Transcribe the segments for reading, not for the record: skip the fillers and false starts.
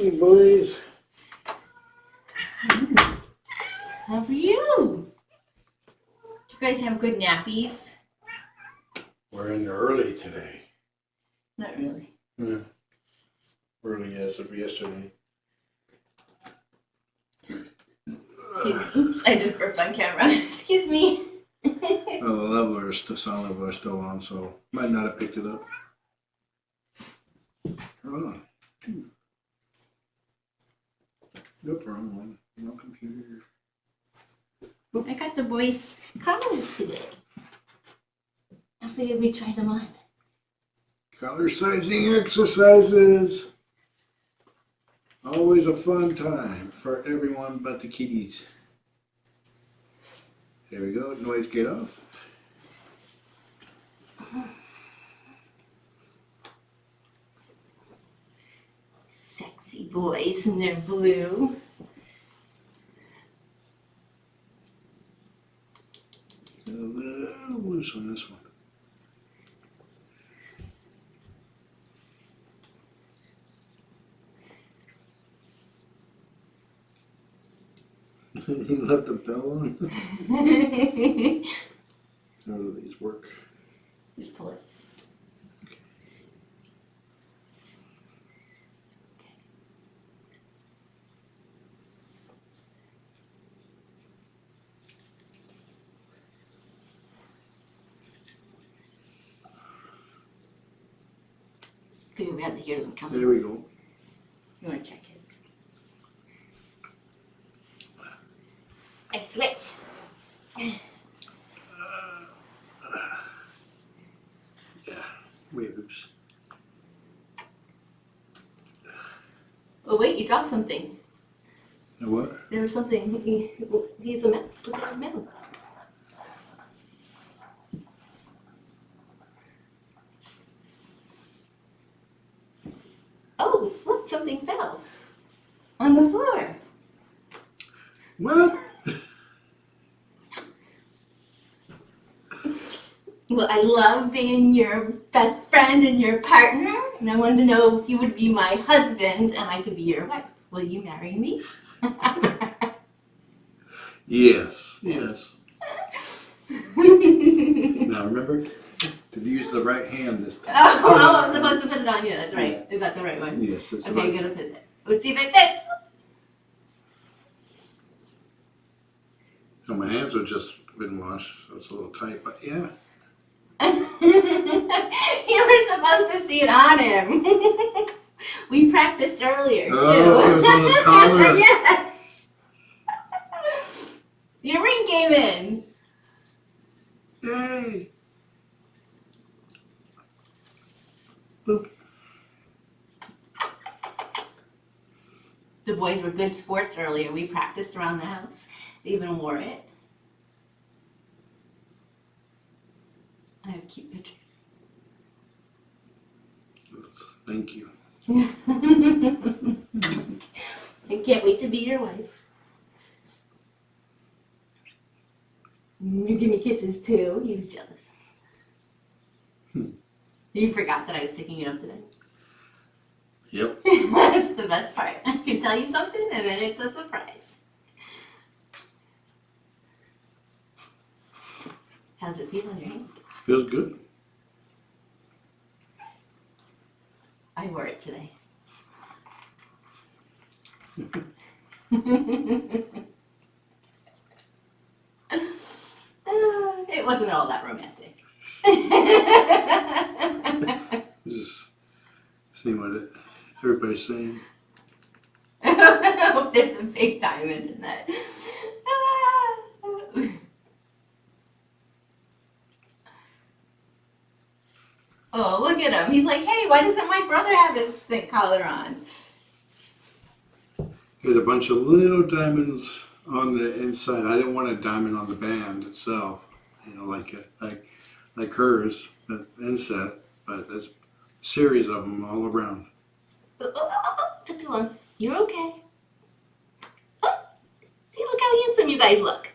Hey, boys. How are you? You guys have good nappies? We're in early today. Not really. Yeah. Early as of yesterday. Oops, I just burped on camera. Excuse me. Well, the sound level is still on, so might not have picked it up. Hold on. Nope, wrong one. No computer. I got the boys' collars today. I figured we'd try them on. Color sizing exercises. Always a fun time for everyone but the kitties. There we go. Noise get off. Sexy boys in their blue. A little loose on this one. You left the bell on? How do these work? Just pull it. Figure we have to hear them coming. There we go. You want to check his? I switch. Yeah, way loose. Oh wait, you dropped something. What? There was something. He's a mouse. Look at his mouse. Oh, look, something fell on the floor. What? Well, I love being your best friend and your partner, and I wanted to know if you would be my husband and I could be your wife. Will you marry me? Yes, yes. Now remember to use the right hand this time. Oh, I'm supposed to put it on you. That's right. Is that the right one? Yes, that's okay, right. I'm gonna put it there. Let's see if it fits. No, my hands have just been washed, so it's a little tight, but yeah. You were supposed to see it on him. We practiced earlier too. Oh, it was on his collar. Yes. Your ring came in. Yay. Boop. The boys were good sports earlier. We practiced around the house. They even wore it. I have cute pictures. Thank you. I can't wait to be your wife. You give me kisses too. He was jealous. You forgot that I was picking it up today. Yep. That's the best part. I can tell you something and then it's a surprise. How's it feel in your hand? Feels good. I wore it today. It wasn't all that romantic. Just seeing what everybody's saying. I hope there's a big diamond in that. Oh, look at him. He's like, hey, why doesn't my brother have his collar on? There's a bunch of little diamonds on the inside. I didn't want a diamond on the band itself, you know, like hers, but inset. But there's a series of them all around. Took too long. You're okay. Oh, see, look how handsome you guys look.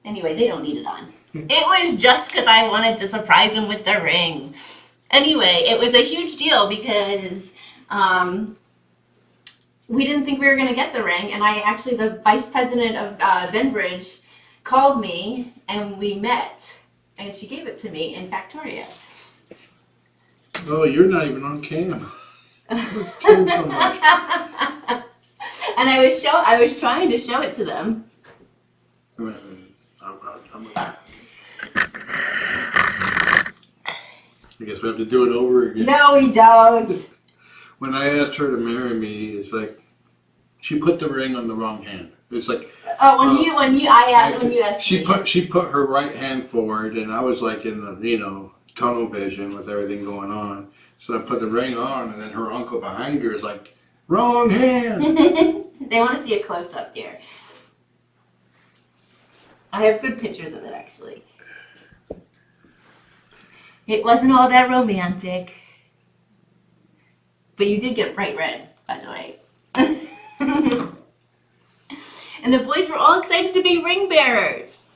Anyway, they don't need it on. It was just because I wanted to surprise him with the ring. Anyway, it was a huge deal because we didn't think we were going to get the ring. And the vice president of Benbridge called me and we met. And she gave it to me in Factoria. Oh, you're not even on cam. Turn so much. And I was trying to show it to them. I guess we have to do it over again. No, we don't. When I asked her to marry me, it's like she put the ring on the wrong hand. It's like when you asked she put her right hand forward, and I was like in the tunnel vision with everything going on. So I put the ring on, and then her uncle behind her is like, wrong hand. They want to see a close up here. I have good pictures of it actually. It wasn't all that romantic. But you did get bright red, by the way. And the boys were all excited to be ring bearers.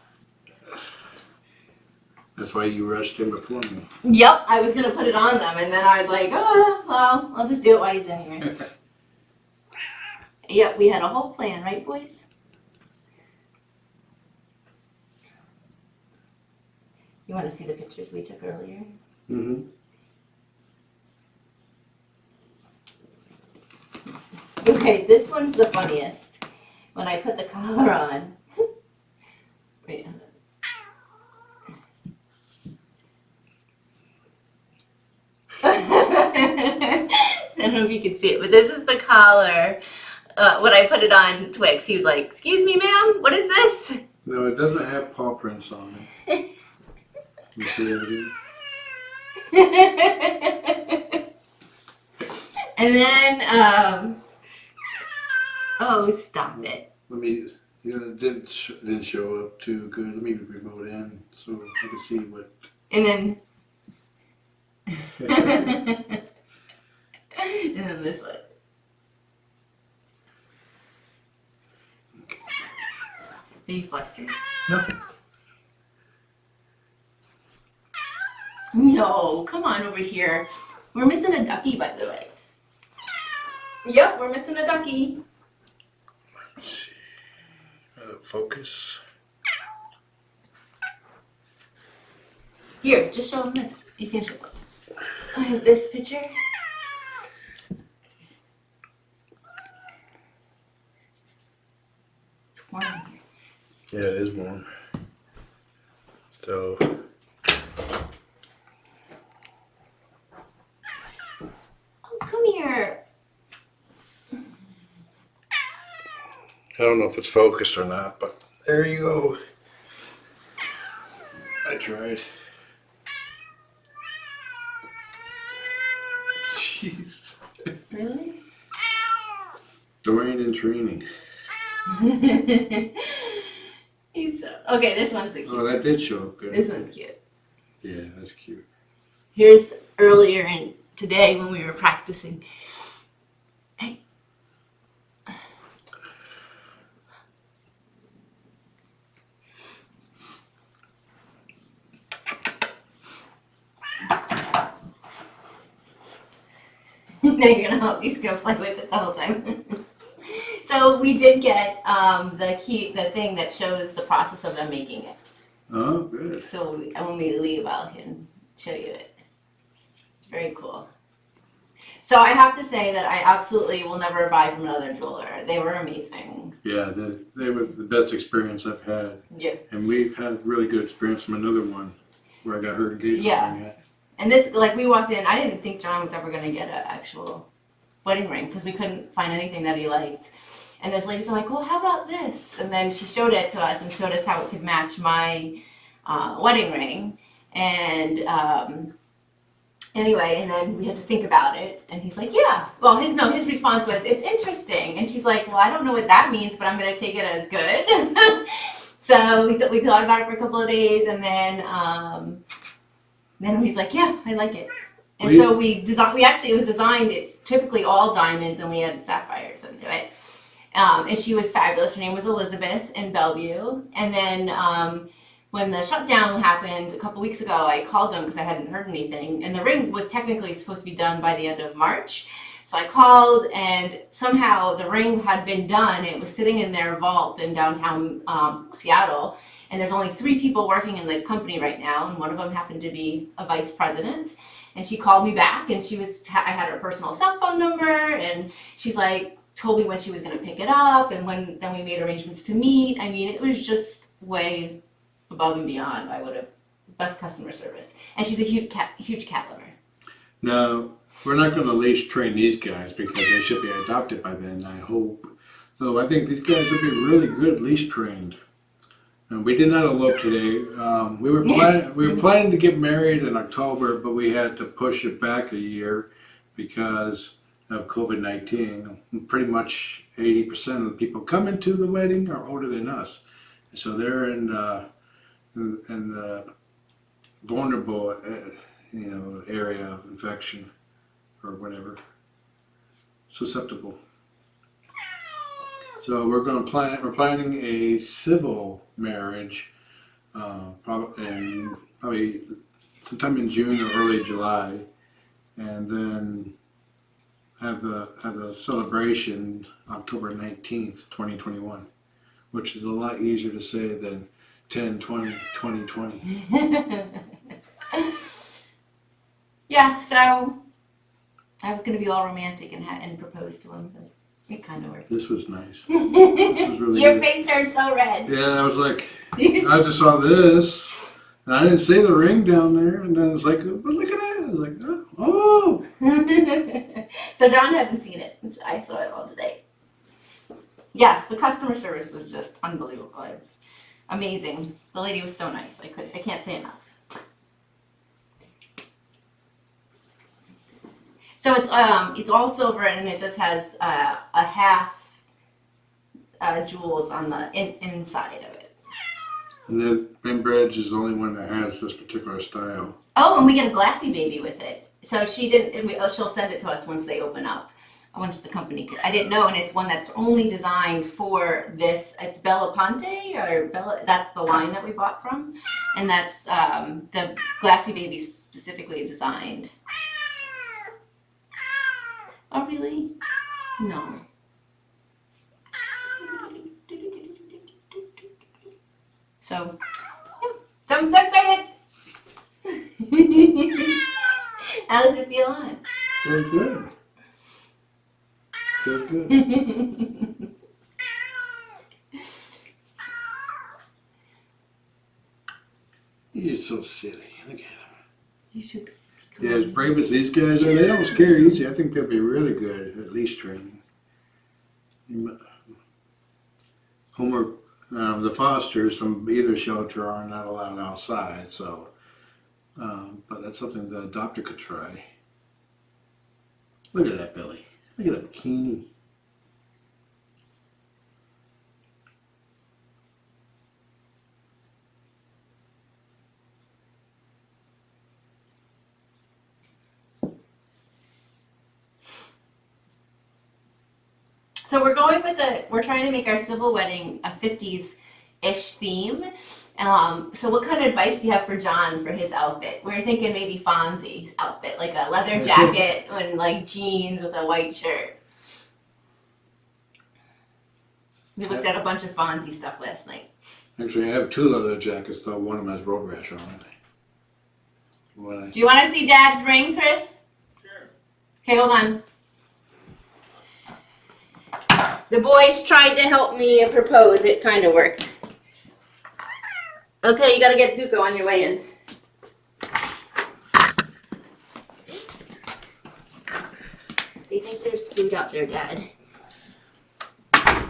That's why you rushed in before me. Yep, I was going to put it on them, and then I was like, oh, well, I'll just do it while he's in here. Yep, we had a whole plan, right, boys? You want to see the pictures we took earlier? Mm-hmm. Okay, this one's the funniest. When I put the collar on. Wait. I don't know if you can see it, but this is the collar. When I put it on Twix, he was like, "Excuse me, ma'am, what is this?" No, it doesn't have paw prints on it. You see everything? And then, oh, stop it. Let me. It didn't show up too good. Let me remote in so I can see what. And then. And then this one. Are you flustered? No. No, come on over here. We're missing a ducky, by the way. Yep, we're missing a ducky. Let me see. Focus. Here, just show them this. You can show them. I have this picture. It's warm in here. Yeah, it is warm. So. Oh, come here. I don't know if it's focused or not, but there you go. I tried. Jeez. Really? Dorian in training. He's so... Okay, this one's the cute. Oh, that did show up good. This one's cute. Yeah, that's cute. Here's earlier in today when we were practicing. Hey. Now you're gonna help. He's gonna play with it the whole time. So we did get the thing that shows the process of them making it. Oh, good. So when we leave, I can show you it. It's very cool. So I have to say that I absolutely will never buy from another jeweler. They were amazing. Yeah, they were the best experience I've had. Yeah. And we've had really good experience from another one where I got her engagement ring at. And this, like, we walked in, I didn't think John was ever going to get an actual wedding ring because we couldn't find anything that he liked. And this lady's like, well, how about this? And then she showed it to us and showed us how it could match my wedding ring. And anyway, and then we had to think about it. And he's like, yeah. Well, his response was, it's interesting. And she's like, well, I don't know what that means, but I'm going to take it as good. So we thought about it for a couple of days, and then he's like, yeah, I like it. And so we actually, it was designed, it's typically all diamonds, and we had sapphires into it. And she was fabulous. Her name was Elizabeth in Bellevue. And then when the shutdown happened a couple weeks ago, I called them because I hadn't heard anything, and the ring was technically supposed to be done by the end of March. So I called, and somehow the ring had been done. It was sitting in their vault in downtown Seattle, and there's only 3 people working in the company right now, and one of them happened to be a vice president. And she called me back, and I had her personal cell phone number, and she's like, told me when she was going to pick it up, and then we made arrangements to meet. I mean, it was just way above and beyond. I would have best customer service, and she's a huge cat lover. Now, we're not going to leash train these guys because they should be adopted by then, I hope. Though I think these guys would be really good leash trained. And we did not elope today. We were planning to get married in October, but we had to push it back a year because of COVID-19. Pretty much 80% of the people coming to the wedding are older than us, so they're in the vulnerable, area of infection or whatever, susceptible. So we're planning a civil marriage, probably sometime in June or early July, and then have the celebration October 19th, 2021, which is a lot easier to say than 10/20/2020. Yeah, so I was going to be all romantic and propose to him, but it kind of worked. This was nice. This was really Your good. face turned so red. Yeah, I was like, I just saw this, and I didn't see the ring down there, and then it's like, but look at that. I was like, oh. So John hadn't seen it. I saw it all today. Yes, the customer service was just unbelievable. Amazing. The lady was so nice. I can't say enough. So it's all silver, and it just has a half jewels on the inside of it. And the Bridge is the only one that has this particular style. Oh, and we get a glassy baby with it. So she'll send it to us once they open up. Once the company could. I didn't know, and it's one that's only designed for this. It's Bella Ponte, or Bella. That's the line that we bought from, and that's the glassy baby specifically designed. Oh, really? No. So, yeah. So I'm so excited. How does it feel on? Feels good. Feels good. You're so silly. Look at him. You should be. Yeah, as brave as these guys are, they don't scare easy. I think they'll be really good at leash training. Homeward, the fosters from either shelter are not allowed outside, so, but that's something the adopter could try. Look at that belly. Look at that bikini. So we're trying to make our civil wedding a 50s-ish theme. So what kind of advice do you have for John for his outfit? We're thinking maybe Fonzie's outfit, like a leather jacket and like jeans with a white shirt. We looked at a bunch of Fonzie stuff last night. Actually, I have 2 leather jackets, though one of them has road rash on it. Do you want to see Dad's ring, Chris? Sure. Okay, hold on. The boys tried to help me propose. It kind of worked. Okay, you got to get Zuko on your way in. They think there's food out there, Dad. I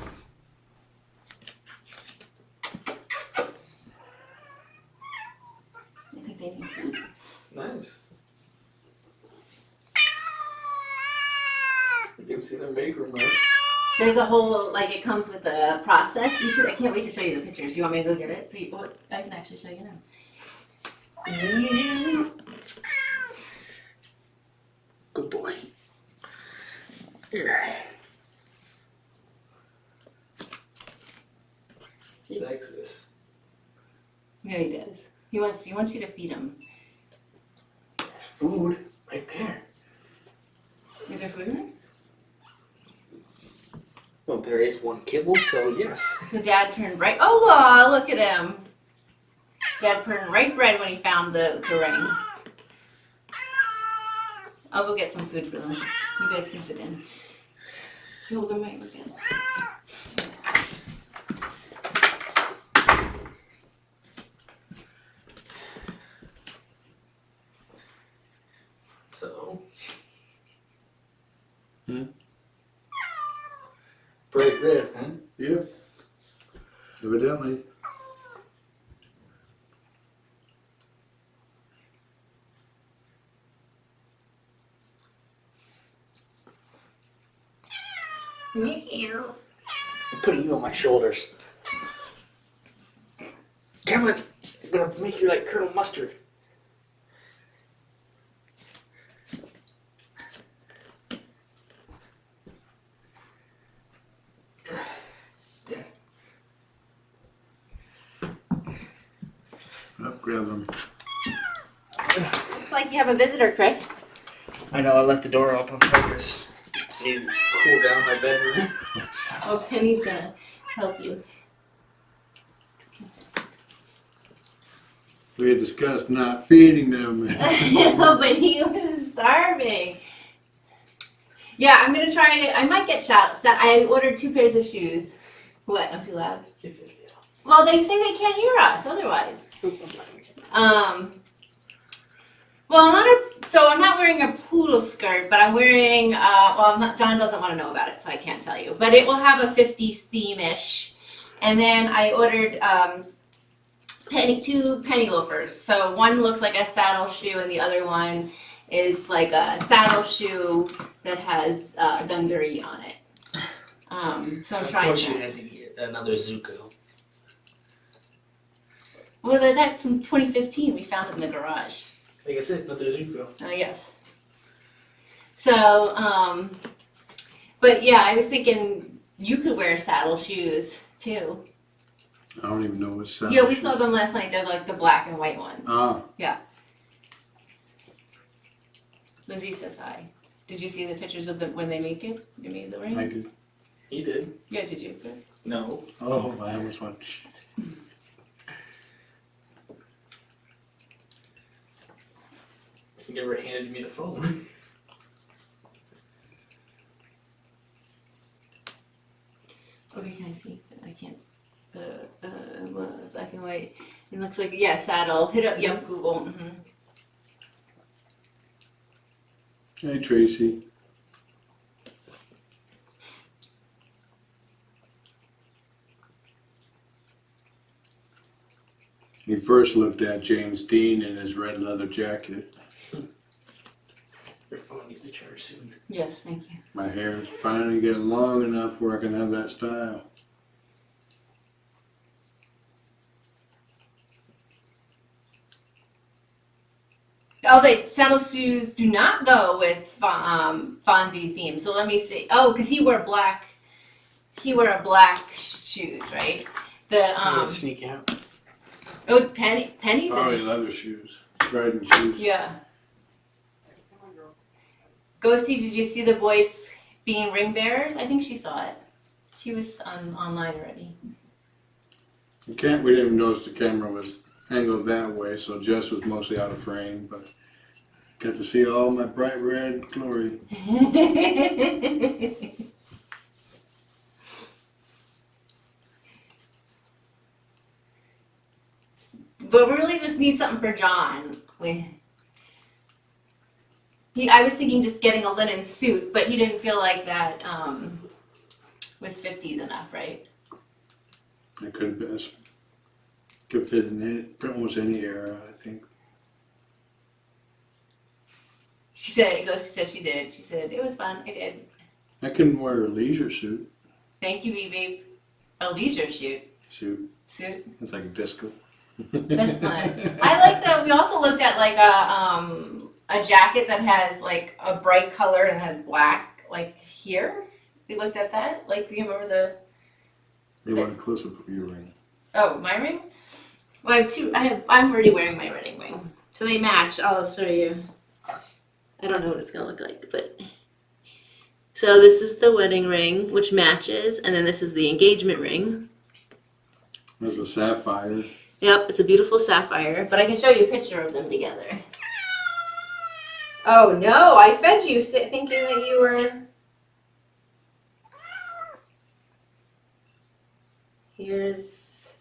think they need food. Nice. You can see their make room, right? There's a whole, like, it comes with a process. I can't wait to show you the pictures. You want me to go get it? So I can actually show you now. Good boy. Here. He likes this. Yeah, you He wants you to feed him. There's food right there. Is there food in there? Well, there is one kibble, so yes. So Dad turned bright. Oh, wow, look at him. Dad turned right red when he found the ring. I'll go get some food for them. You guys can sit in. Hold them right again. So. Bright red, huh? Yeah. Evidently. I'm putting you on my shoulders. Come on. I'm gonna make you like Colonel Mustard. Up, grab them. Looks like you have a visitor, Chris. I know, I left the door up on purpose. So you cool down my bedroom. Oh, Penny's gonna help you. We had discussed not feeding them. No, but he was starving. Yeah, I'm gonna try to. I might get shots. I ordered 2 pairs of shoes. What? I'm too loud. Well, they say they can't hear us otherwise. Well, I'm not wearing a poodle skirt, but I'm wearing, John doesn't want to know about it, so I can't tell you. But it will have a 50s theme-ish. And then I ordered 2 penny loafers. So one looks like a saddle shoe, and the other one is like a saddle shoe that has Dungaree on it. So I'm trying. Of course, you had to get another Zuko. Well, that's from 2015. We found it in the garage. Like I said, another Zuko. Oh, yes. So, but yeah, I was thinking you could wear saddle shoes too. I don't even know what sound. Yeah, we saw them last night. They're like the black and white ones. Ah. Yeah. Lizzie says hi. Did you see the pictures of them when they make it? They made the ring? I did. He did. Yeah, did you, Chris? No. Oh, I almost went. He never handed me the phone. Okay, can I see? I can't. Black and white. It looks like, yeah, saddle. Hit up, yep, Google. Mm-hmm. Hey, Tracy. He first looked at James Dean in his red leather jacket. Your phone needs to charge soon. Yes, thank you. My hair is finally getting long enough where I can have that style. Oh, the saddle shoes do not go with Fonzie theme. So let me see. Oh, because he wore black. He wore a black shoes, right? I'm gonna sneak out. Oh, Penny's Probably in. leather shoes, riding shoes. Yeah. Ghosty, did you see the boys being ring bearers? I think she saw it. She was online already. We didn't even notice the camera was angled that way, so Jess was mostly out of frame, but got to see all my bright red glory. But we really just need something for John. I was thinking just getting a linen suit, but he didn't feel like that was 50s enough, right? It could have been, could fit in almost any era, I think. She said, Ghosty said she did. She said, it was fun. I did. I can wear a leisure suit. Thank you, BB. A leisure suit. Suit. It's like a disco. That's fun. I like that. We also looked at like a jacket that has like a bright color and has black like here. We looked at that. Like, you remember They want a close-up of your ring. Oh, my ring? Well, I have two. I'm already wearing my wedding ring, so they match. I'll show you. I don't know what it's gonna look like, but so this is the wedding ring, which matches, and then this is the engagement ring. There's a sapphire. Yep, it's a beautiful sapphire, but I can show you a picture of them together. Oh no, I fed you thinking that you were... Here's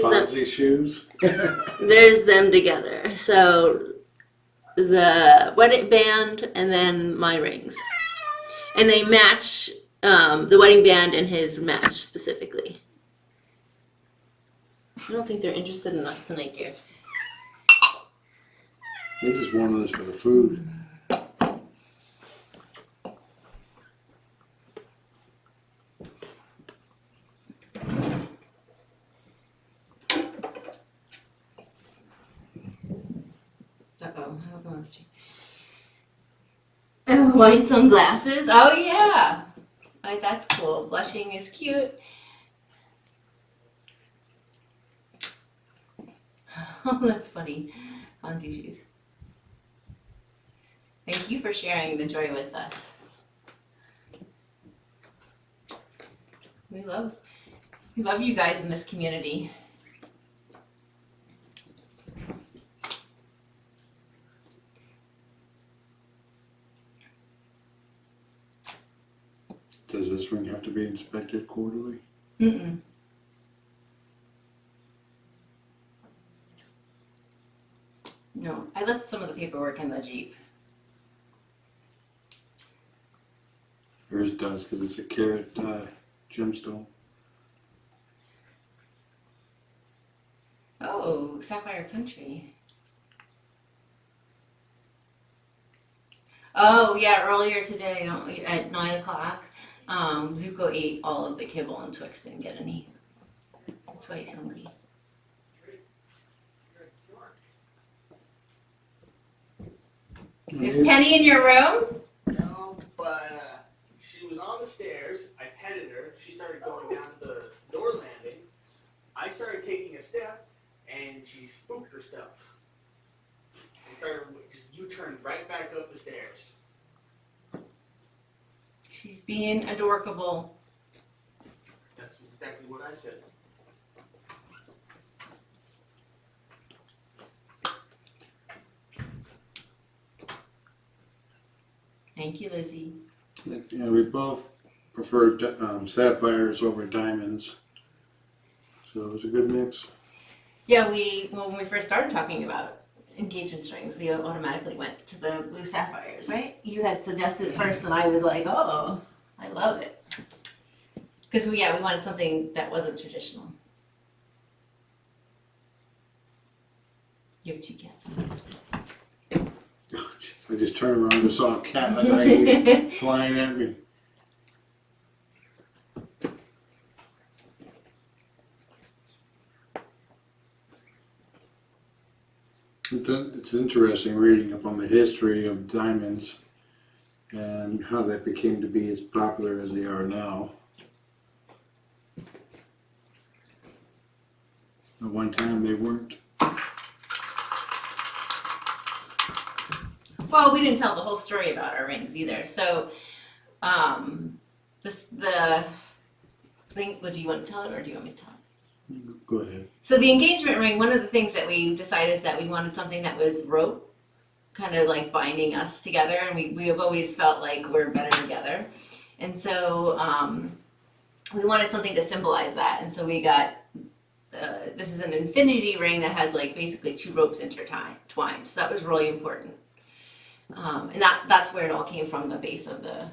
Fonzie shoes. there's them together. So the wedding band and then my rings. And they match, the wedding band and his match specifically. I don't think they're interested in us tonight, dear. They just wanted us for the food. Uh-oh, how close? Oh, white sunglasses. Oh yeah, like that's cool. Blushing is cute. Oh, that's funny. Fonzie shoes. Thank you for sharing the joy with us. We love you guys in this community. Does this ring have to be inspected quarterly? Mm-mm. No, I left some of the paperwork in the Jeep. Yours does because it's a carat gemstone. Oh, Sapphire Country. Oh, yeah, earlier today at 9 o'clock, Zuko ate all of the kibble and Twix didn't get any. That's why he's hungry. Is Penny in your room? No, but she was on the stairs. I petted her. She started going down the door landing. I started taking a step, and she spooked herself. And started just U-turned right back up the stairs. She's being adorkable. That's exactly what I said. Thank you, Lizzie. Yeah, we both prefer sapphires over diamonds, so it was a good mix. Yeah, when we first started talking about engagement rings, we automatically went to the blue sapphires, right? You had suggested it first, and I was like, oh, I love it. Because we wanted something that wasn't traditional. You have 2 cats. I just turned around and saw a cat like flying at me. It's interesting reading up on the history of diamonds and how they became to be as popular as they are now. At one time they weren't. Well, we didn't tell the whole story about our rings either. So, the thing. Well, do you want to tell it, or do you want me to tell it? Go ahead. So the engagement ring. One of the things that we decided is that we wanted something that was rope, kind of like binding us together, and we have always felt like we're better together. And so we wanted something to symbolize that. And so we got. This is an infinity ring that has like basically 2 ropes intertwined. So that was really important. And that's where it all came from, the base of the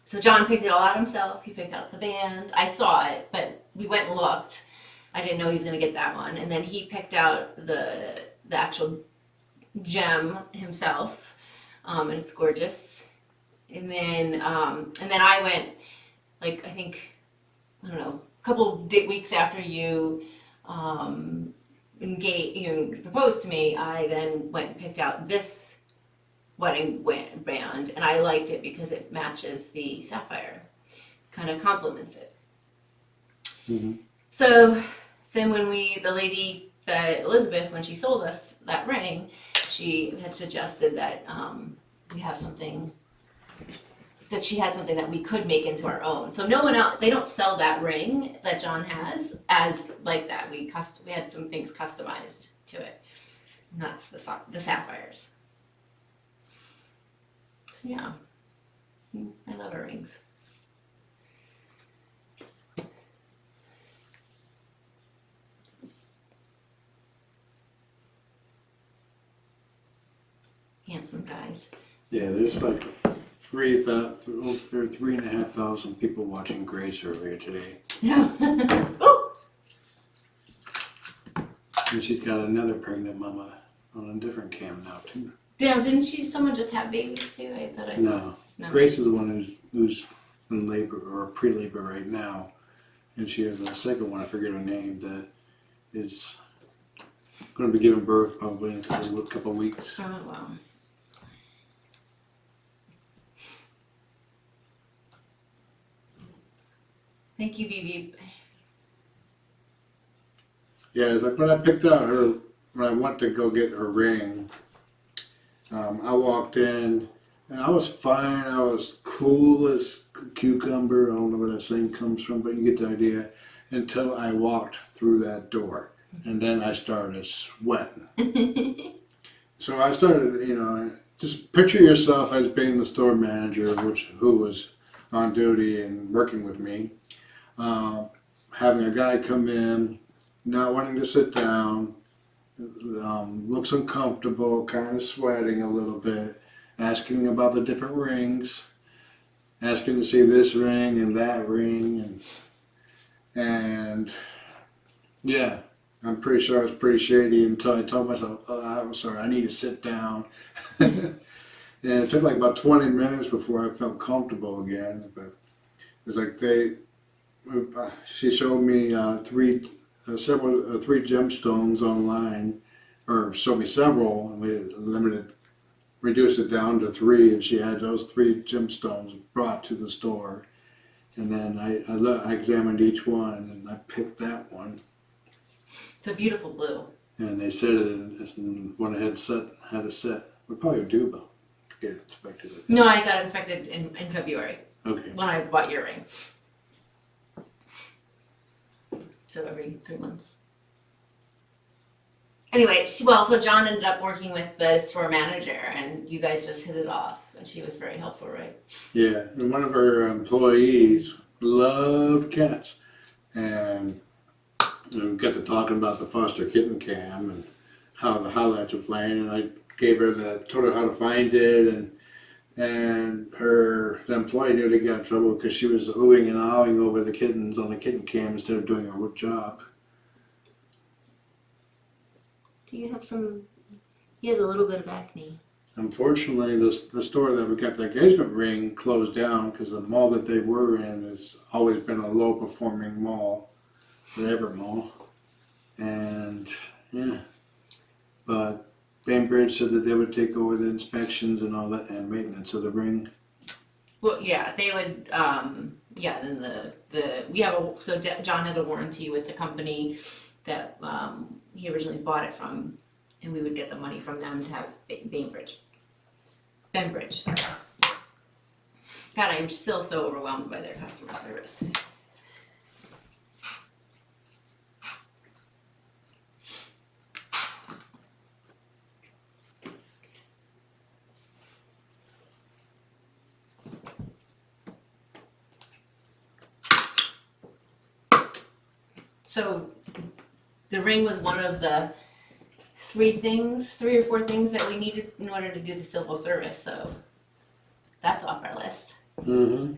so John picked it all out himself. He picked out the band. I saw it, but we went and looked. I didn't know he was going to get that one. And then he picked out the actual gem himself, and it's gorgeous. And then I went, like, I think, I don't know, a couple weeks after you proposed to me, I then went and picked out this wedding band, and I liked it because it matches the sapphire, kind of complements it. Mm-hmm. So then when the lady, Elizabeth, when she sold us that ring, she had suggested that we have something, that she had something that we could make into our own. So no one else, they don't sell that ring that John has as like that. We had some things customized to it. And that's the sapphires. So yeah, I love our rings. Handsome guys. Yeah, there's like 3,500 people watching Grace earlier today. Yeah. Oh. And she's got another pregnant mama on a different cam now too. Yeah, didn't someone just have babies too? I thought I saw. No. Grace is the one who's in labor or pre-labor right now. And she has a second one, I forget her name, that is going to be giving birth probably in a couple of weeks. Oh, wow. Thank you, Bibi. Yeah, it's like when I picked out her, when I went to go get her ring, I walked in and I was fine. I was cool as a cucumber. I don't know where that saying comes from, but you get the idea. Until I walked through that door. And then I started sweating. So I started, just picture yourself as being the store manager, who was on duty and working with me. Having a guy come in, not wanting to sit down, looks uncomfortable, kind of sweating a little bit, asking about the different rings, asking to see this ring and that ring, and yeah, I'm pretty sure I was pretty shady until I told myself, oh, I'm sorry, I need to sit down. And it took like about 20 minutes before I felt comfortable again, but it was like she showed me three gemstones online, or showed me several, and we reduced it down to 3, and she had those 3 gemstones brought to the store, and then I examined each one, and I picked that one. It's a beautiful blue. And they said it, and when I had a set, we probably do about to get it inspected. No, I got inspected in February. Okay. When I bought your ring. So every 3 months. Anyway, so John ended up working with the store manager, and you guys just hit it off, and she was very helpful, right? Yeah, and one of her employees loved cats, and we got to talking about the foster kitten cam and how the highlights were playing, and I told her how to find it, and the employee nearly got in trouble because she was oohing and ahhing over the kittens on the kitten cam instead of doing her job. Do you have he has a little bit of acne. Unfortunately, the store that we got the engagement ring closed down because the mall that they were in has always been a low performing mall, the Ever Mall. And yeah, but Bainbridge said that they would take over the inspections and all that and maintenance of the ring. Well, yeah, they would. Yeah, then John has a warranty with the company that he originally bought it from, and we would get the money from them to have Bainbridge. Sorry. God, I'm still so overwhelmed by their customer service. So the ring was one of the 3 or 4 things that we needed in order to do the civil service, so that's off our list. Mm-hmm.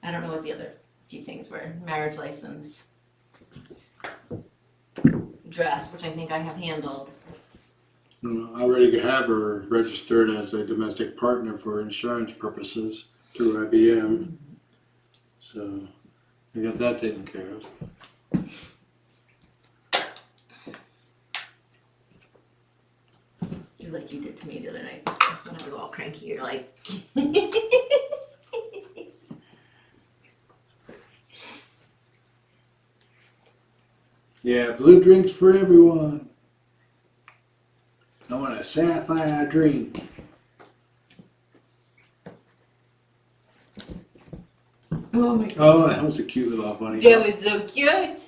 I don't know what the other few things were. Marriage license, dress, which I think I have handled. I already have her registered as a domestic partner for insurance purposes through IBM, so I got that taken care of. Like you did to me the other night when I was all cranky. You're like, Yeah, blue drinks for everyone. I want a sapphire drink. Oh my god. Oh, that was a cute little bunny. That was so cute.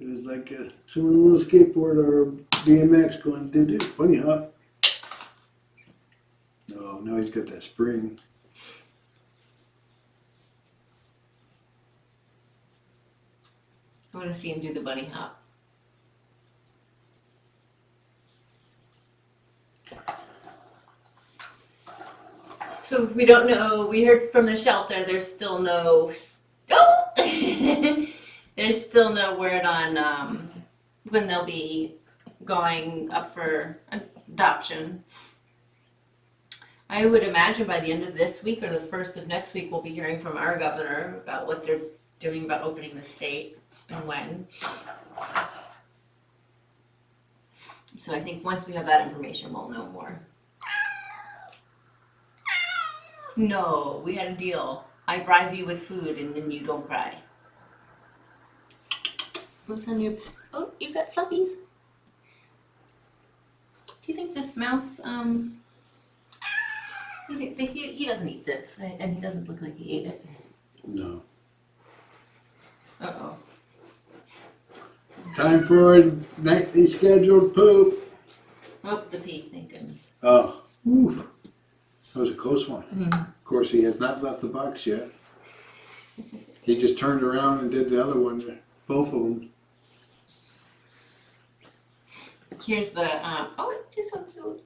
It was like someone on a little skateboard or BMX going do bunny hop. Oh, now he's got that spring. I want to see him do the bunny hop. So we don't know. We heard from the shelter. There's still no. Oh! There's still no word on when they'll be going up for adoption. I would imagine by the end of this week or the first of next week, we'll be hearing from our governor about what they're doing about opening the state and when. So I think once we have that information, we'll know more. No, we had a deal. I bribe you with food and then you don't cry. What's on your... Oh, you got fluffies. Do you think this mouse, he doesn't eat this, right? And he doesn't look like he ate it. No. Uh-oh. Time for a nightly scheduled poop. Oh, it's a pee, thank goodness. Oh, oof. That was a close one. Mm. Of course, he has not left the box yet. He just turned around and did the other one, both of them. Here's the, oh, it's so cute.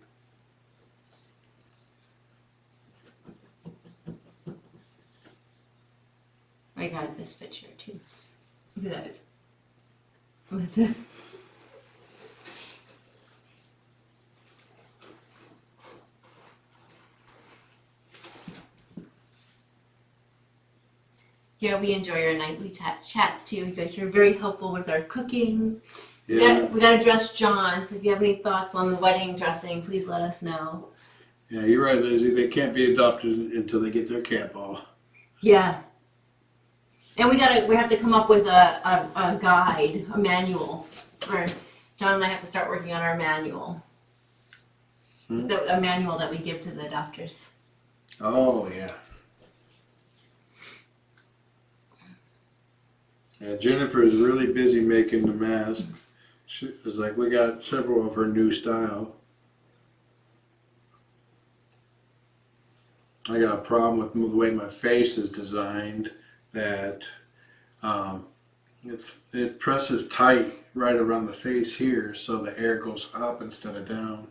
I got this picture too. Look at that. With the... Yeah, we enjoy our nightly chats too. You guys are very helpful with our cooking. Yeah. We got to dress John, so if you have any thoughts on the wedding dressing, please let us know. Yeah, you're right, Lizzie. They can't be adopted until they get their cat ball. Yeah. And we have to come up with a guide, a manual. For John and I have to start working on our manual. A manual that we give to the adopters. Oh, yeah. Yeah, Jennifer is really busy making the mask. She was like, we got several of her new style. I got a problem with the way my face is designed, that it presses tight right around the face here, so the air goes up instead of down.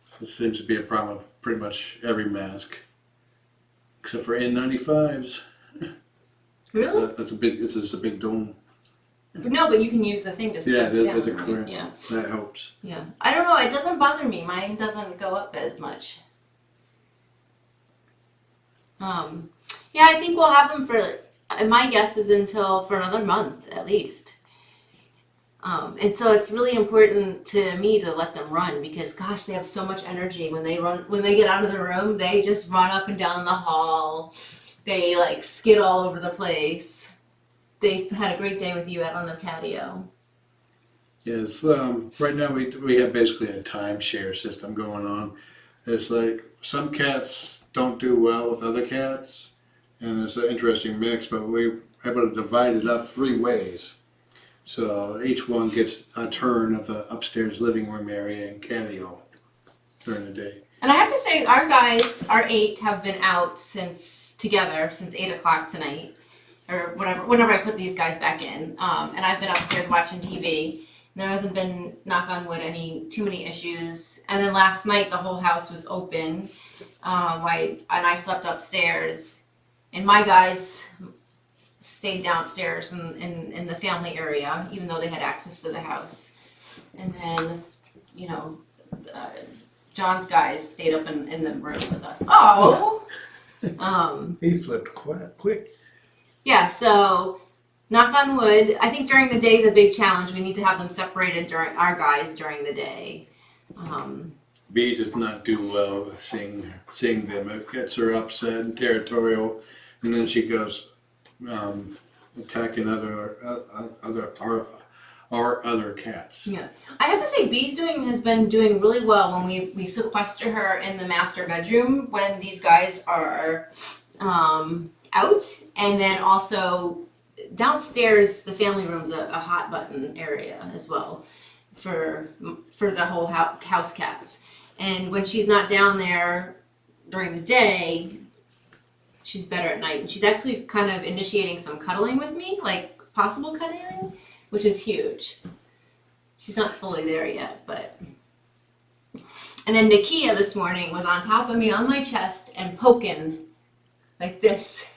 So it seems to be a problem with pretty much every mask, except for N95s. Really? That's a big. It's just a big dome. No, but you can use the thing to Yeah, scrunch down. there's a right? clamp. Yeah. That helps. Yeah. I don't know. It doesn't bother me. Mine doesn't go up as much. Yeah, I think we'll have them for, my guess is for another month at least. And so it's really important to me to let them run because gosh, they have so much energy when they get out of the room, they just run up and down the hall. They like skid all over the place. They had a great day with you out on the patio. Yes, right now we have basically a timeshare system going on. It's like some cats don't do well with other cats, and it's an interesting mix, but we're able to divide it up 3 ways. So each one gets a turn of the upstairs living room area and catio during the day. And I have to say, our guys, our 8, have been out together since 8 o'clock tonight, or whenever I put these guys back in. And I've been upstairs watching TV. There hasn't been, knock on wood, too many issues. And then last night the whole house was open. And I slept upstairs, and my guys stayed downstairs in the family area, even though they had access to the house. And then, John's guys stayed up in the room with us. Oh! He flipped quite quick. Yeah, so knock on wood. I think during the day is a big challenge. We need to have them separated during the day. B does not do well seeing them. It gets her upset and territorial, and then she goes attacking our other cats. Yeah, I have to say, has been doing really well when we sequester her in the master bedroom when these guys are out, and then also downstairs the family room's a hot button area as well for the whole house cats. And when she's not down there during the day, she's better at night. And she's actually kind of initiating some cuddling with me, like possible cuddling, which is huge. She's not fully there yet, but. And then Nakia this morning was on top of me on my chest and poking like this,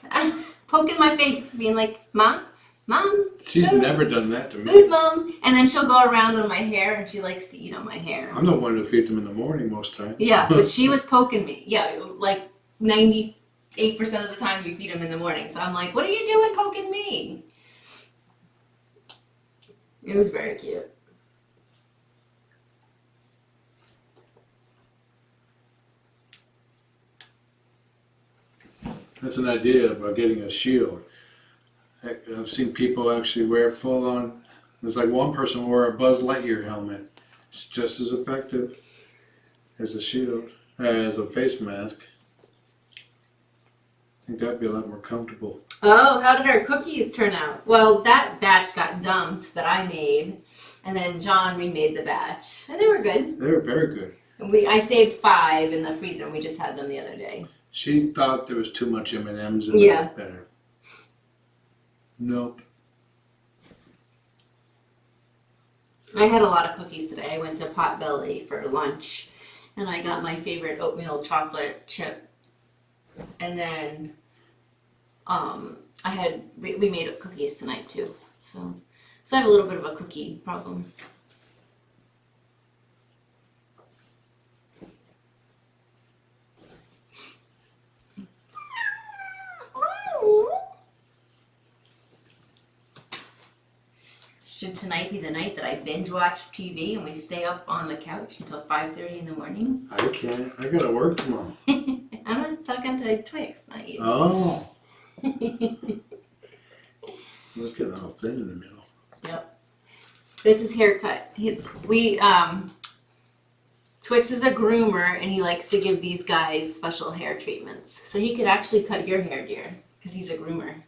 poking my face, being like, Mom, She's food, never done that to me. food, Mom. And then she'll go around on my hair, and she likes to eat on my hair. I'm the one who feeds them in the morning most times. Yeah, but she was poking me. Yeah, like 98% of the time you feed them in the morning. So I'm like, what are you doing poking me? It was very cute. That's an idea about getting a shield. I've seen people actually wear full on. There's like one person wore a Buzz Lightyear helmet. It's just as effective as a shield, as a face mask. I think that'd be a lot more comfortable. Oh, how did our cookies turn out? Well, that batch got dumped that I made, and then John remade the batch, and they were good. They were very good. I saved 5 in the freezer, and we just had them the other day. She thought there was too much M&Ms in Yeah. it. Better. Nope. I had a lot of cookies today. I went to Potbelly for lunch, and I got my favorite oatmeal chocolate chip. And then we made cookies tonight too. So I have a little bit of a cookie problem. Should tonight be the night that I binge watch TV and we stay up on the couch until 5:30 in the morning? I can't. I gotta work tomorrow. I'm not talking to Twix, not you. Oh. Let's get all thin in the middle. Yep. This is haircut. Twix is a groomer and he likes to give these guys special hair treatments. So he could actually cut your hair, dear, because he's a groomer.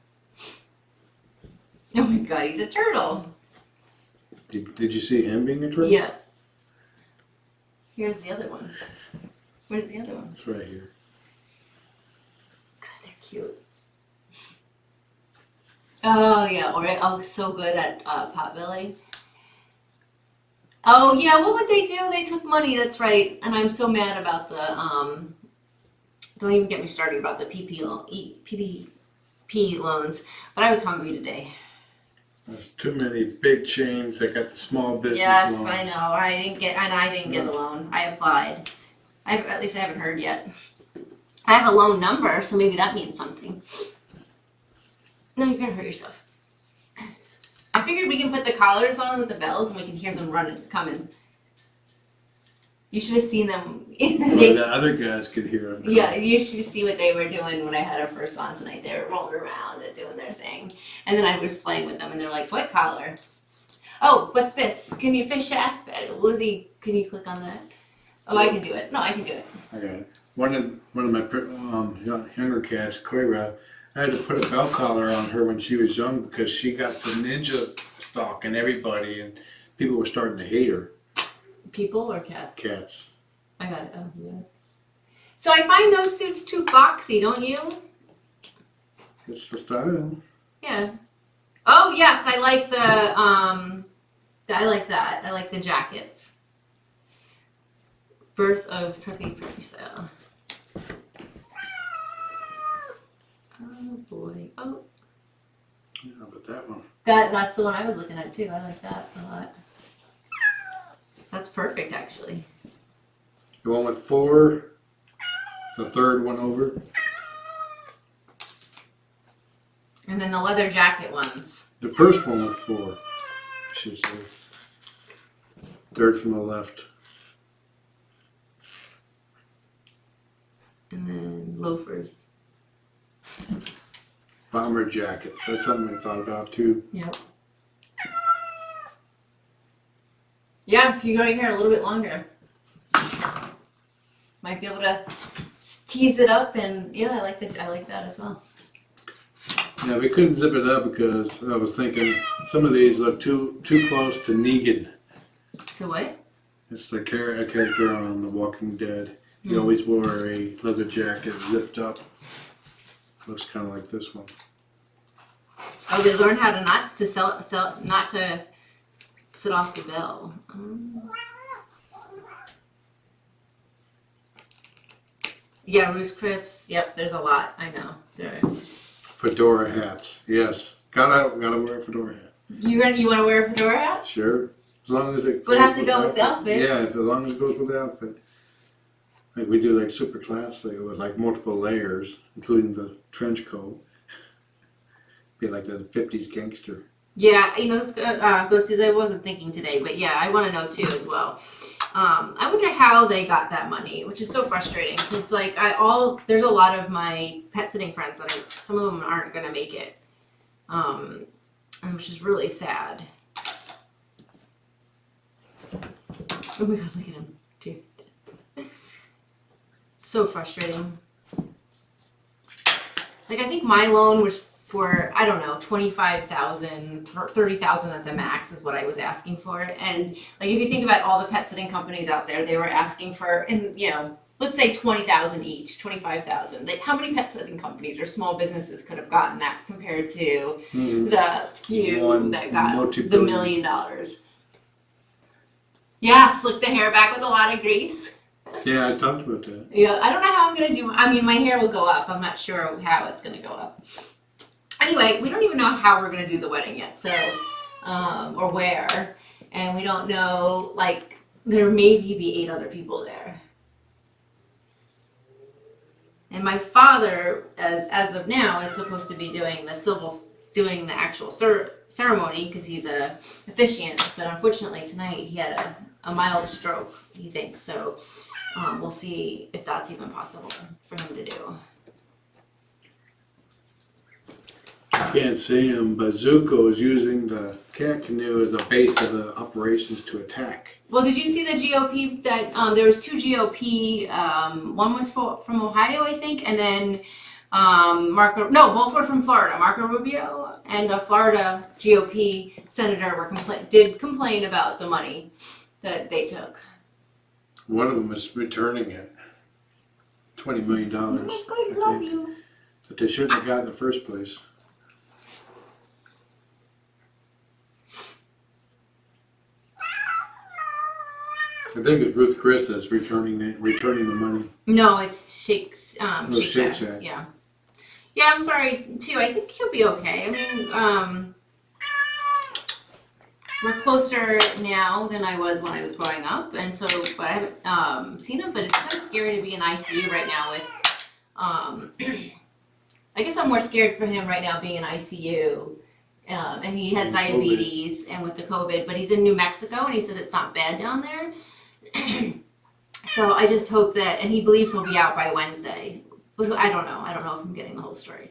Oh my God, he's a turtle. Did you see him being a turtle? Yeah. Here's the other one. Where's the other one? It's right here. God, they're cute. Oh yeah, oh so good at Potbelly. Oh yeah, what would they do? They took money. That's right. And I'm so mad about the Don't even get me started about the PPP loans. But I was hungry today. There's too many big chains that got the small business Yes, loans. I know. I didn't get a loan. I applied. At least I haven't heard yet. I have a loan number, so maybe that means something. No, you're gonna hurt yourself. I figured we can put the collars on with the bells and we can hear them coming. You should have seen them. The other guys could hear them. Yeah, you should see what they were doing when I had her first on tonight. They were rolling around and doing their thing. And then I was playing with them and they're like, what collar? Oh, what's this? Can you fish that? Lizzie, can you click on that? Oh, I can do it. No, I can do it. Okay. One of my younger cats, Koira, I had to put a bell collar on her when she was young because she got the ninja stalking everybody and people were starting to hate her. People or cats? Cats. I got it. Oh, you got it. So I find those suits too boxy, don't you? It's the style. Yeah. Oh yes, I like I like that. I like the jackets. Birth of Preppy Style. Oh boy. Oh. Yeah, but that one. That's the one I was looking at too. I like that a lot. That's perfect actually. The one with 4, the third one over. And then the leather jacket ones. The first one with 4, I should say. Third from the left. And then loafers. bomber jackets. That's something I thought about too. Yep. Yeah, if you grow your hair a little bit longer, might be able to tease it up, and yeah, I like that as well. Yeah, we couldn't zip it up because I was thinking some of these look too close to Negan. To what? It's the character on The Walking Dead. He always wore a leather jacket zipped up. Looks kind of like this one. Oh, they learn how to not to sit off the bell. Yeah, Roost Crips. Yep, there's a lot. I know. There. Fedora hats. Yes, gotta wear a fedora hat. You want to wear a fedora hat? Sure, as long as it. But it has to go with the outfit. Yeah, as long as it goes with the outfit. Like we do, like super classic with like multiple layers, including the trench coat. Be like the 50s gangster. Yeah, you know, Ghosties, I wasn't thinking today, but yeah, I want to know too as well. I wonder how they got that money, which is so frustrating because like there's a lot of my pet sitting friends that some of them aren't gonna make it, and which is really sad. Oh my god, look at him, dude. So frustrating. Like I think my loan was for, I don't know, 25,000, 30,000 at the max is what I was asking for. And like if you think about all the pet sitting companies out there, they were asking for, and you know, let's say 20,000 each, 25,000. How many pet sitting companies or small businesses could have gotten that compared to the few that got the $1 million? Yeah, slick the hair back with a lot of grease. Yeah, I talked about that. Yeah, I don't know how I'm gonna do. I mean, my hair will go up. I'm not sure how it's gonna go up. Anyway, we don't even know how we're gonna do the wedding yet, so or where, and we don't know. Like, there may be 8 other people there, and my father, as of now, is supposed to be doing the actual ceremony because he's a officiant. But unfortunately, tonight he had a mild stroke. He thinks so. We'll see if that's even possible for him to do. Can't see him, but Zuko is using the cat canoe as a base of the operations to attack. Well, did you see the GOP that there was 2 GOP? One was from Ohio, I think, and then both were from Florida. Marco Rubio and a Florida GOP senator did complain about the money that they took. One of them is returning it. $20 million. I love you. That they shouldn't have got in the first place. I think it's Ruth Chris that's returning the money. No, it's Shake Shake Shack. Yeah. Yeah, I'm sorry too. I think he'll be okay. I mean, we're closer now than I was when I was growing up, and so, but I haven't seen him. But it's kind of scary to be in ICU right now with. I guess I'm more scared for him right now being in ICU, and he has diabetes and with the COVID. But he's in New Mexico, and he said it's not bad down there. So I just hope that, and he believes he'll be out by Wednesday. But I don't know. I don't know if I'm getting the whole story.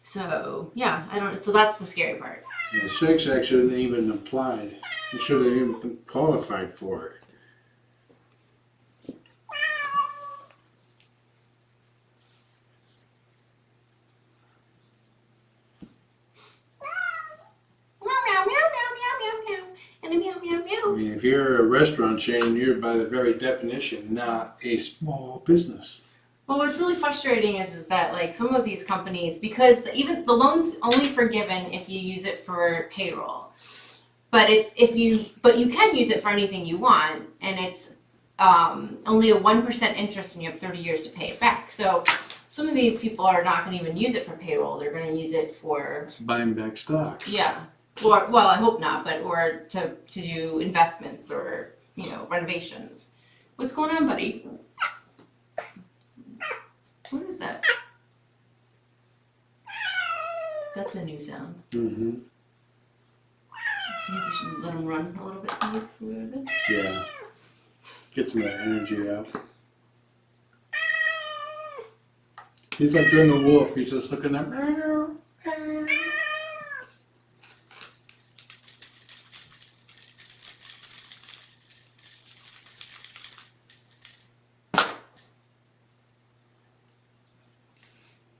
So yeah, I don't. So that's the scary part. Yeah, Shake Shack shouldn't even applied. He should have even been qualified for it. I mean, if you're a restaurant chain, you're by the very definition not a small business. Well, what's really frustrating is that like some of these companies, because even the loan's only forgiven if you use it for payroll, but you can use it for anything you want, and it's only a 1% interest, and you have 30 years to pay it back. So some of these people are not going to even use it for payroll; they're going to use it for buying back stocks. Yeah, or well, I hope not, but or to do investments or renovations. What's going on, buddy? What is that? That's a new sound. Mm-hmm. Maybe we should let him run a little bit before we go to bed. Yeah. Get some of that energy out. He's like doing the wolf. He's just looking at.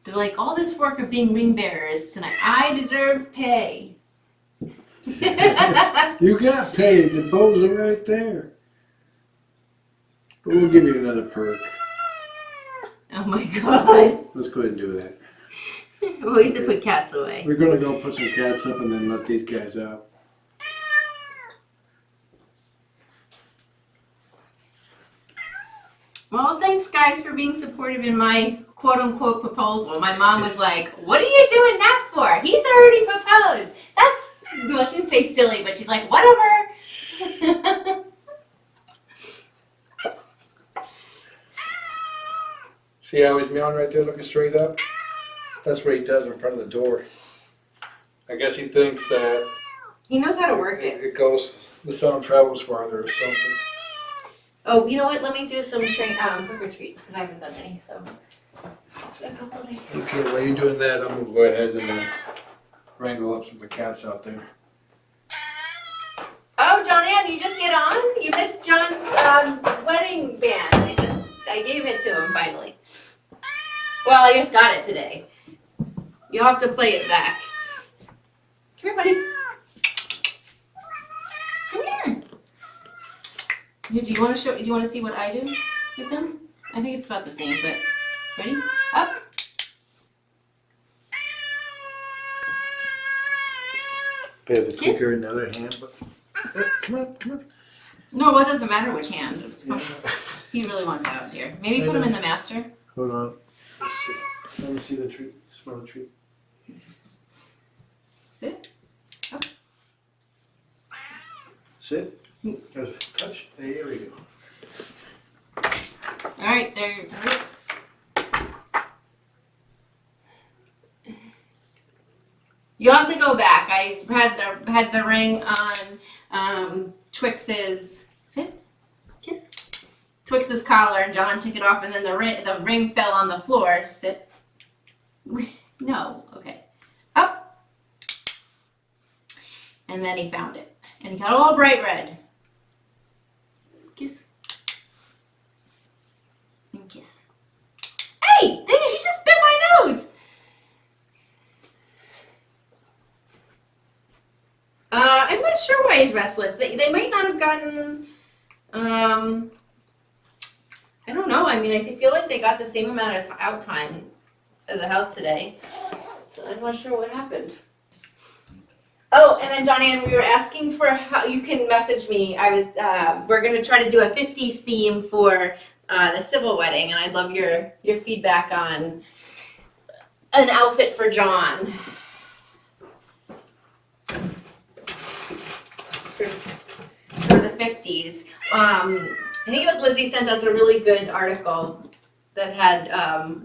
They're like, all this work of being ring bearers tonight. I deserve pay. You got paid. The bows are right there. But we'll give you another perk. Oh my god. Let's go ahead and do that. We have to put cats away. We're going to go put some cats up and then let these guys out. Well, thanks guys for being supportive in my quote-unquote proposal. My mom was like, what are you doing that for? He's already proposed. That's, well, she didn't say silly, but she's like, whatever. See how he's meowing right there, looking straight up? That's what he does in front of the door. I guess he thinks that He knows how to work it. it goes, the sound travels farther or something. Oh, you know what? Let me do some burger treats because I haven't done any. So, a couple days. Okay, while you're doing that, I'm going to go ahead and wrangle up some of the cats out there. Oh, John Ann, you just get on? You missed John's wedding band. I gave it to him finally. Well, I just got it today. You'll have to play it back. Come here, buddies. Come here. Here, do you want to show? Do you want to see what I do with them? I think it's about the same, but ready? Up. They have the Kiss. clicker in the other hand, but come on, come on. No, well, it doesn't matter which hand. It's fine. Yeah. He really wants out here. Maybe I put him know. in the master. Hold on. Let's see. Let me see the treat. Smell the treat. Sit. Sit. There's a touch. There we go. All right, there. You have to go back. I had the ring on Twix's. Sit. Kiss. Twix's collar, and John took it off, and then the ring fell on the floor. Sit. No. Okay. Up. And then he found it, and he got all bright red. Kiss. And kiss. Hey! He just bit my nose! I'm not sure why he's restless. They might not have gotten, I don't know. I mean, I feel like they got the same amount of out time at the house today. So I'm not sure what happened. Oh, and then Johnny, we were asking for how you can message me. We're gonna try to do a 50s theme for the civil wedding, and I'd love your feedback on an outfit for John. For the 50s. I think it was Lizzie sent us a really good article that had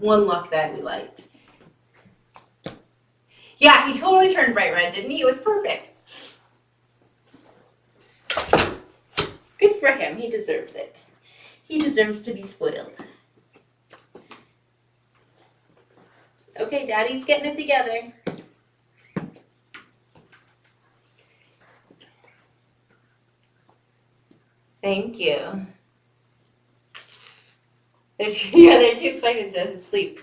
one look that we liked. Yeah, he totally turned bright red, didn't he? It was perfect. Good for him. He deserves it. He deserves to be spoiled. Okay, Daddy's getting it together. Thank you. They're too excited to sleep.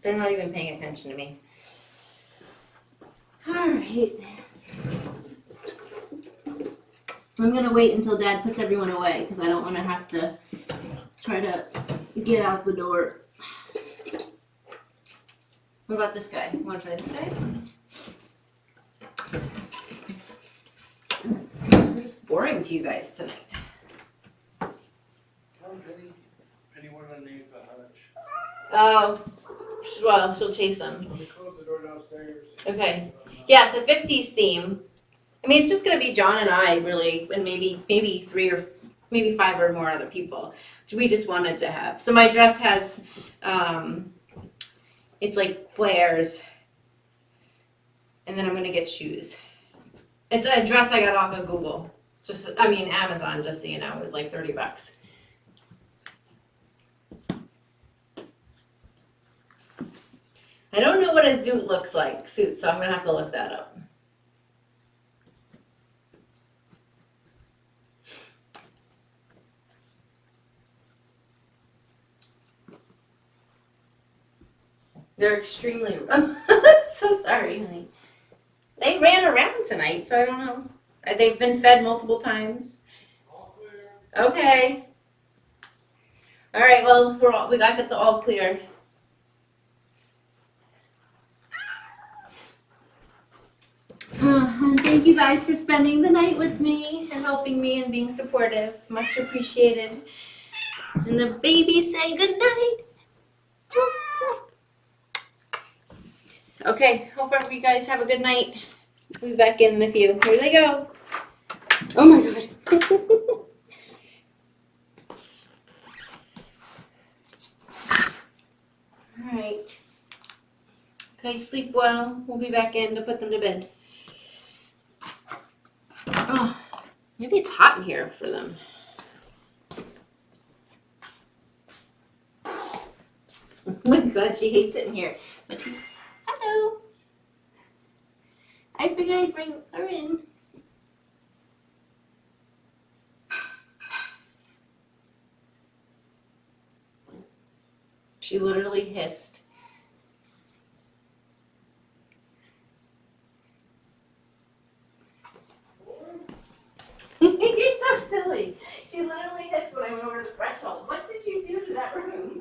They're not even paying attention to me. All right. I'm gonna wait until Dad puts everyone away because I don't want to have to try to get out the door. What about this guy? You want to try this guy? We're just boring to you guys tonight. Penny went underneath the hutch. Oh, well, she'll chase them. Let me close the door downstairs. Okay. Yeah, so 50s theme. I mean, it's just gonna be John and I, really, and maybe 3 or maybe 5 or more other people. We just wanted to have. So my dress has, it's like flares, and then I'm gonna get shoes. It's a dress I got off of Google. Amazon, just so you know. It was like $30. I don't know what a zoot looks like, so I'm gonna have to look that up. They're extremely. I'm so sorry, honey. They ran around tonight, so I don't know. They've been fed multiple times. All clear. Okay. All right. Well, we got the all clear. Thank you guys for spending the night with me and helping me and being supportive. Much appreciated. And the babies say good night. Okay, hope you guys have a good night. We'll be back in a few. Here they go. Oh my god. Alright. Okay, sleep well. We'll be back in to put them to bed. Oh, maybe it's hot in here for them. Oh my god, she hates it in here. But she's, hello. I figured I'd bring her in. She literally hissed. You're so silly. She literally hissed when I went over the threshold. What did you do to that room?